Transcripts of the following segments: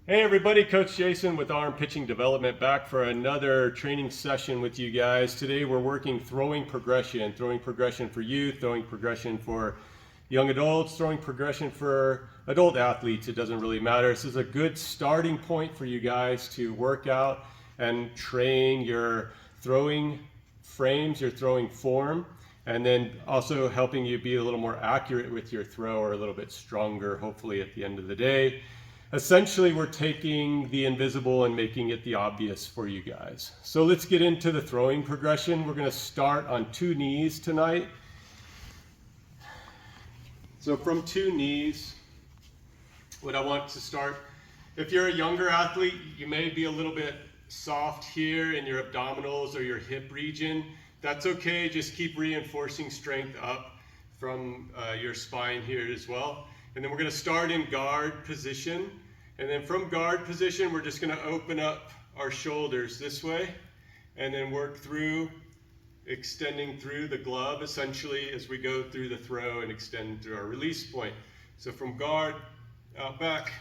Hey everybody, Coach Jason with Arm Pitching Development back for another training session with you guys. Today we're working throwing progression for youth, throwing progression for young adults, throwing progression for adult athletes. It doesn't really matter. This is a good starting point for you guys to work out and train your throwing frames, your throwing form, and then also helping you be a little more accurate with your throw or a little bit stronger, hopefully at the end of the day. Essentially, we're taking the invisible and making it the obvious for you guys. So let's get into the throwing progression. We're going to start on 2 knees tonight. So from 2 knees, what I want to start, if you're a younger athlete, you may be a little bit soft here in your abdominals or your hip region. That's okay. Just keep reinforcing strength up from your spine here as well. And then we're going to start in guard position. And then from guard position, we're just going to open up our shoulders this way and then work through, extending through the glove essentially as we go through the throw and extend through our release point. So from guard, out back,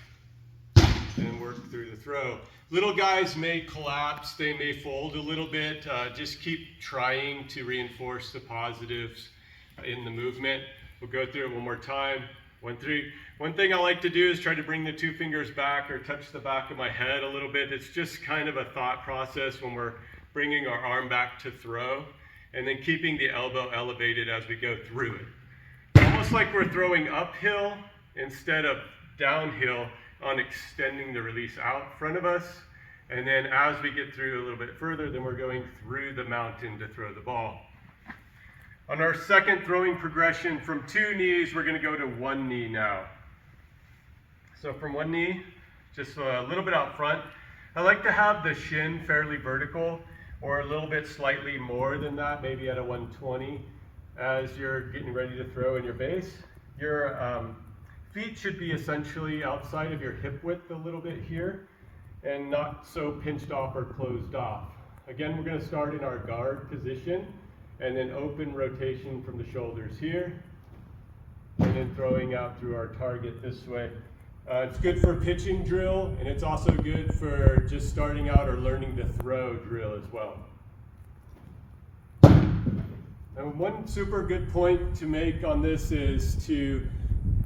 and work through the throw. Little guys may collapse, they may fold a little bit. Just keep trying to reinforce the positives in the movement. We'll go through it one more time. 1, 3. One thing I like to do is try to bring the 2 fingers back or touch the back of my head a little bit. It's just kind of a thought process when we're bringing our arm back to throw, and then keeping the elbow elevated as we go through it. Almost like we're throwing uphill instead of downhill on extending the release out front of us. And then as we get through a little bit further, then we're going through the mountain to throw the ball. On our second throwing progression, from 2 knees, we're going to go to 1 knee now. So from 1 knee, just a little bit out front. I like to have the shin fairly vertical or a little bit slightly more than that, maybe at a 120 as you're getting ready to throw in your base. Your feet should be essentially outside of your hip width a little bit here and not so pinched off or closed off. Again, we're going to start in our guard position and then open rotation from the shoulders here, and then throwing out through our target this way. It's good for pitching drill, and it's also good for just starting out or learning to throw drill as well. And one super good point to make on this is to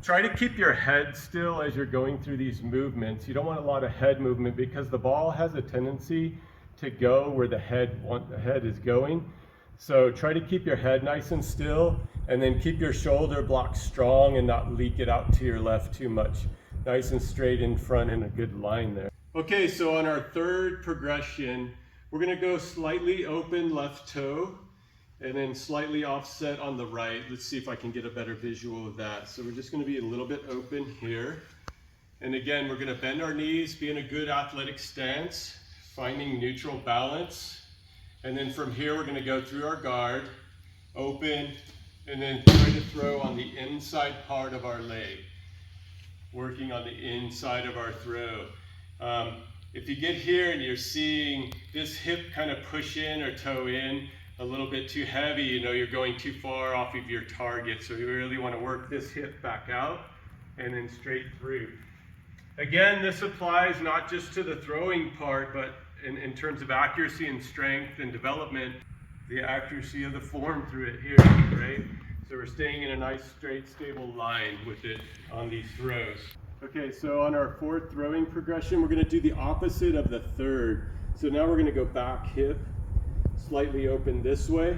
try to keep your head still as you're going through these movements. You don't want a lot of head movement because the ball has a tendency to go where the head is going. So try to keep your head nice and still, and then keep your shoulder block strong and not leak it out to your left too much. Nice and straight in front and a good line there. Okay, so on our third progression, we're going to go slightly open left toe and then slightly offset on the right. Let's see if I can get a better visual of that. So we're just going to be a little bit open here. And again, we're going to bend our knees, be in a good athletic stance, finding neutral balance. And then from here, we're going to go through our guard, open, and then try to throw on the inside part of our leg, working on the inside of our throw. If you get here and you're seeing this hip kind of push in or toe in a little bit too heavy, you know you're going too far off of your target. So you really want to work this hip back out and then straight through. Again, this applies not just to the throwing part, but in terms of accuracy and strength and development, the accuracy of the form through it here, right? So we're staying in a nice, straight, stable line with it on these throws. Okay, so on our fourth throwing progression, we're going to do the opposite of the third. So now we're going to go back hip, slightly open this way.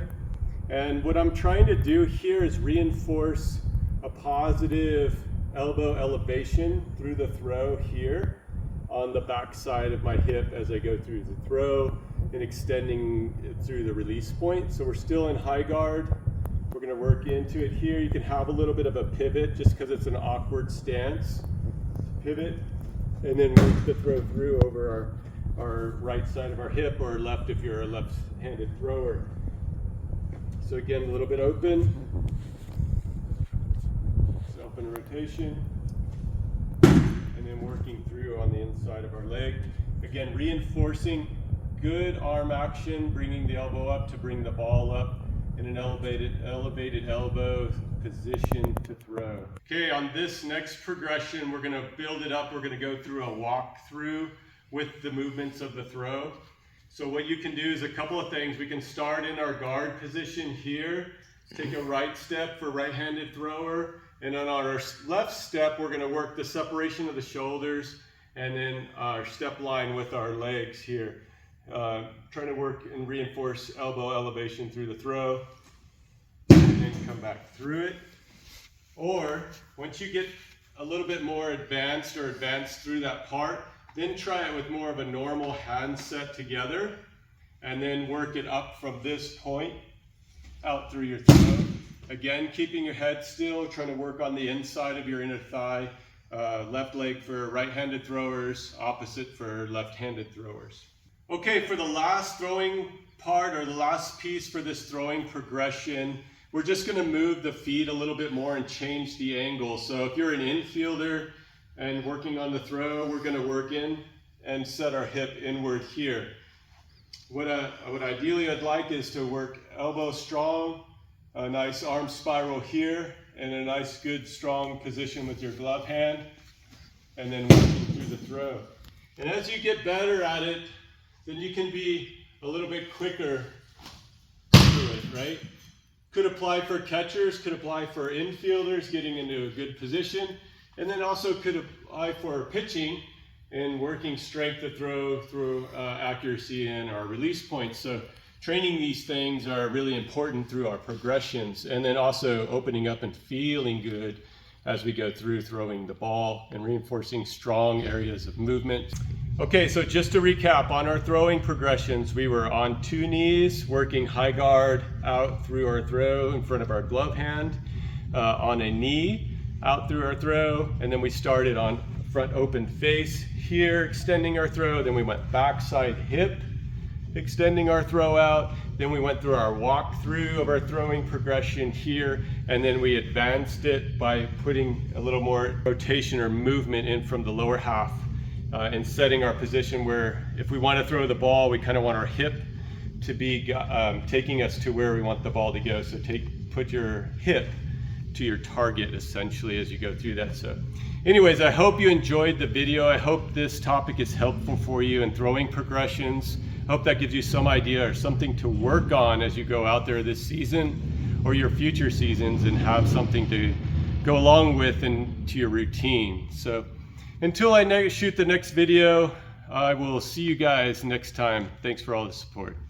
And what I'm trying to do here is reinforce a positive elbow elevation through the throw here on the back side of my hip as I go through the throw and extending it through the release point. So we're still in high guard. We're going to work into it here. You can have a little bit of a pivot just because it's an awkward stance. Pivot and then work the throw through over our right side of our hip, or left if you're a left-handed thrower. So again, a little bit open. So open rotation. And working through on the inside of our leg. Again, reinforcing good arm action, bringing the elbow up to bring the ball up in an elevated elbow, position to throw. Okay, on this next progression, we're gonna build it up. We're gonna go through a walkthrough with the movements of the throw. So what you can do is a couple of things. We can start in our guard position here, take a right step for right-handed thrower, and on our left step, we're gonna work the separation of the shoulders and then our step line with our legs here. Trying to work and reinforce elbow elevation through the throw, and then come back through it. Or once you get a little bit more advanced through that part, then try it with more of a normal hand set together, and then work it up from this point out through your throw. Again, keeping your head still, trying to work on the inside of your inner thigh. Left leg for right-handed throwers, opposite for left-handed throwers. Okay, for the last throwing part, or the last piece for this throwing progression, we're just gonna move the feet a little bit more and change the angle. So if you're an infielder and working on the throw, we're gonna work in and set our hip inward here. What ideally I'd like is to work elbow strong, a nice arm spiral here, and a nice good strong position with your glove hand, and then working through the throw. And as you get better at it, then you can be a little bit quicker through it, right? Could apply for catchers, could apply for infielders, getting into a good position, and then also could apply for pitching and working strength to throw through accuracy and our release points. So training these things are really important through our progressions, and then also opening up and feeling good as we go through throwing the ball and reinforcing strong areas of movement. Okay, so just to recap on our throwing progressions, we were on 2 knees, working high guard out through our throw in front of our glove hand, on a knee, out through our throw, and then we started on front open face here, extending our throw, then we went backside hip, extending our throw out, then we went through our walkthrough of our throwing progression here, and then we advanced it by putting a little more rotation or movement in from the lower half, and setting our position where if we want to throw the ball, we kind of want our hip to be taking us to where we want the ball to go. So put your hip to your target essentially as you go through that. So anyways, I hope you enjoyed the video. I hope this topic is helpful for you in throwing progressions. I hope that gives you some idea or something to work on as you go out there this season or your future seasons, and have something to go along with into your routine. So until I shoot the next video, I will see you guys next time. Thanks for all the support.